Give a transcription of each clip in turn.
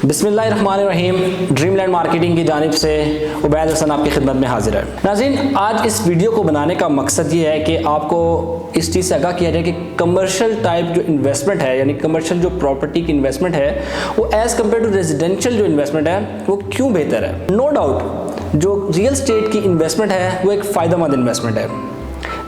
बिस्मिल्लाहिर्रहमानिर्रहीम। Dreamland marketing की जानिब से उबैद हसन आपकी खिदमत में हाजिर है। नाज़रीन, आज इस वीडियो को बनाने का मकसद ये है कि आपको इस चीज़ से आगाह किया जाए कि कमर्शियल टाइप जो इन्वेस्टमेंट है, यानी कमर्शियल जो प्रॉपर्टी की इन्वेस्टमेंट है, वो एज़ कम्पेयर टू रेजिडेंशियल जो इन्वेस्टमेंट है वो क्यों बेहतर है। नो डाउट जो रियल स्टेट की इन्वेस्टमेंट है वो एक फ़ायदेमंद इन्वेस्टमेंट है,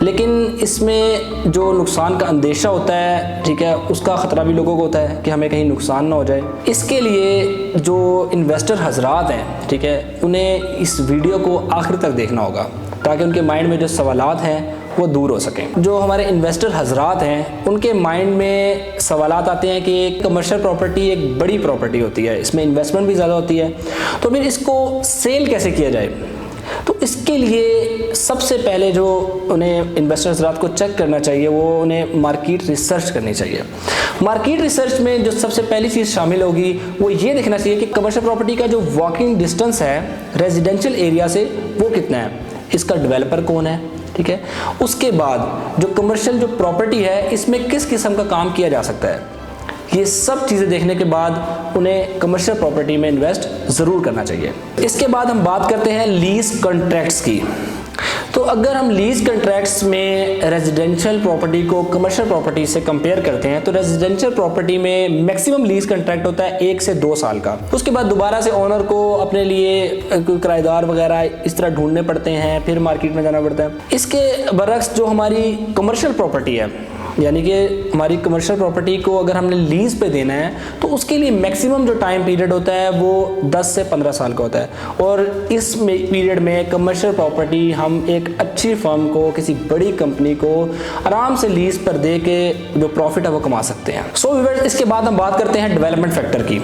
लेकिन इसमें जो नुकसान का अंदेशा होता है, ठीक है, उसका ख़तरा भी लोगों को होता है कि हमें कहीं नुकसान ना हो जाए। इसके लिए जो इन्वेस्टर हजरात हैं, ठीक है, उन्हें इस वीडियो को आखिर तक देखना होगा ताकि उनके माइंड में जो सवालात हैं वो दूर हो सकें। जो हमारे इन्वेस्टर हजरात हैं उनके माइंड में सवालात आते हैं कि कमर्शियल प्रॉपर्टी एक बड़ी प्रॉपर्टी होती है, इसमें इन्वेस्टमेंट भी ज़्यादा होती है, तो फिर इसको सेल कैसे किया जाए। तो इसके लिए सबसे पहले जो उन्हें इन्वेस्टर हज़रात को चेक करना चाहिए वो उन्हें मार्केट रिसर्च करनी चाहिए। मार्केट रिसर्च में जो सबसे पहली चीज़ शामिल होगी वो ये देखना चाहिए कि कमर्शियल प्रॉपर्टी का जो वॉकिंग डिस्टेंस है रेजिडेंशियल एरिया से वो कितना है, इसका डेवलपर कौन है, ठीक है। उसके बाद जो कमर्शियल जो प्रॉपर्टी है इसमें किस किस्म का काम किया जा सकता है, ये सब चीज़ें देखने के बाद उन्हें कमर्शियल प्रॉपर्टी में इन्वेस्ट ज़रूर करना चाहिए। इसके बाद हम बात करते हैं लीज कॉन्ट्रैक्ट्स की। तो अगर हम लीज कॉन्ट्रैक्ट्स में रेजिडेंशियल प्रॉपर्टी को कमर्शियल प्रॉपर्टी से कंपेयर करते हैं तो रेजिडेंशियल प्रॉपर्टी में मैक्सिमम लीज कॉन्ट्रैक्ट होता है 1 से 2 साल का। उसके बाद दोबारा से ओनर को अपने लिए कोई किराएदार वगैरह इस तरह ढूंढने पड़ते हैं, फिर मार्केट में जाना पड़ता है। इसके बरक्स जो हमारी कमर्शियल प्रॉपर्टी है, यानी कि हमारी कमर्शियल प्रॉपर्टी को अगर हमने लीज पे देना है तो उसके लिए मैक्सिमम जो टाइम पीरियड होता है वो 10 से 15 साल का होता है। और इस पीरियड में कमर्शियल प्रॉपर्टी हम एक अच्छी फर्म को, किसी बड़ी कंपनी को आराम से लीज पर दे के जो प्रॉफिट है वो कमा सकते हैं। सो व्यूअर्स, इसके बाद हम बात करते हैं डेवलपमेंट फैक्टर की।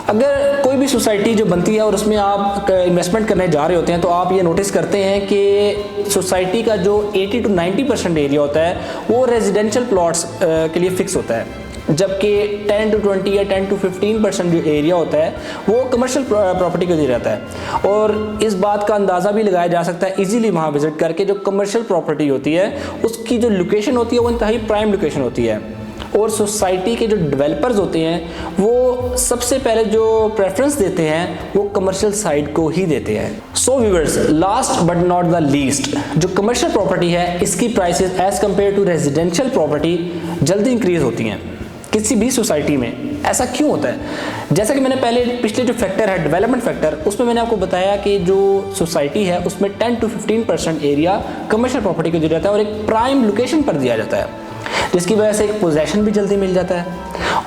अगर कोई भी सोसाइटी जो बनती है और उसमें आप इन्वेस्टमेंट करने जा रहे होते हैं तो आप ये नोटिस करते हैं कि सोसाइटी का जो 80 to 90% एरिया होता है वो रेजिडेंशियल प्लॉट्स के लिए फिक्स होता है, जबकि 10 to 20 या 10 to 15% जो एरिया होता है वो कमर्शियल प्रॉपर्टी के लिए रहता है। और इस बात का अंदाज़ा भी लगाया जा सकता है इजीली वहाँ विजिट करके, जो कमर्शियल प्रॉपर्टी होती है उसकी जो लोकेशन होती है वो इंतहाई प्राइम लोकेशन होती है। और सोसाइटी के जो डेवलपर्स होते हैं वो सबसे पहले जो प्रेफरेंस देते हैं वो कमर्शियल साइड को ही देते हैं। So viewers, last but not the least, जो कमर्शियल प्रॉपर्टी है इसकी prices as compare to residential property जल्दी इंक्रीज होती हैं किसी भी सोसाइटी में। ऐसा क्यों होता है? जैसा कि मैंने पहले पिछले जो फैक्टर है डेवलपमेंट फैक्टर, उसमें मैंने आपको बताया कि जो सोसाइटी है उसमें 10 to 15% एरिया कमर्शियल प्रॉपर्टी को दिया जाता है और एक प्राइम लोकेशन पर दिया जाता है, जिसकी वजह से एक पोजेशन भी जल्दी मिल जाता है।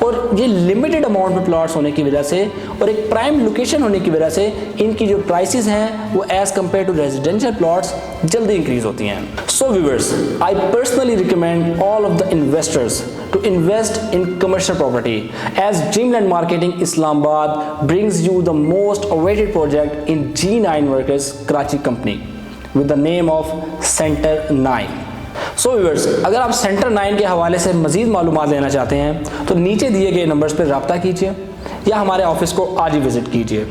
और ये लिमिटेड अमाउंट में प्लॉट्स होने की वजह से और एक प्राइम लोकेशन होने की वजह से इनकी जो प्राइसेस हैं वो as compare to residential plots जल्दी इंक्रीज होती हैं। So viewers, I personally recommend all of the investors to invest in commercial property as Dreamland Marketing Islamabad brings you the most awaited project in G9 Workers Karachi company with the name of Center 9। So viewers, अगर आप centre 9 के हवाले से मज़ीद मालूमात लेना चाहते हैं तो नीचे दिए गए नंबर्स पर रब्ता कीजिए या हमारे ऑफिस को आज ही विजिट कीजिए।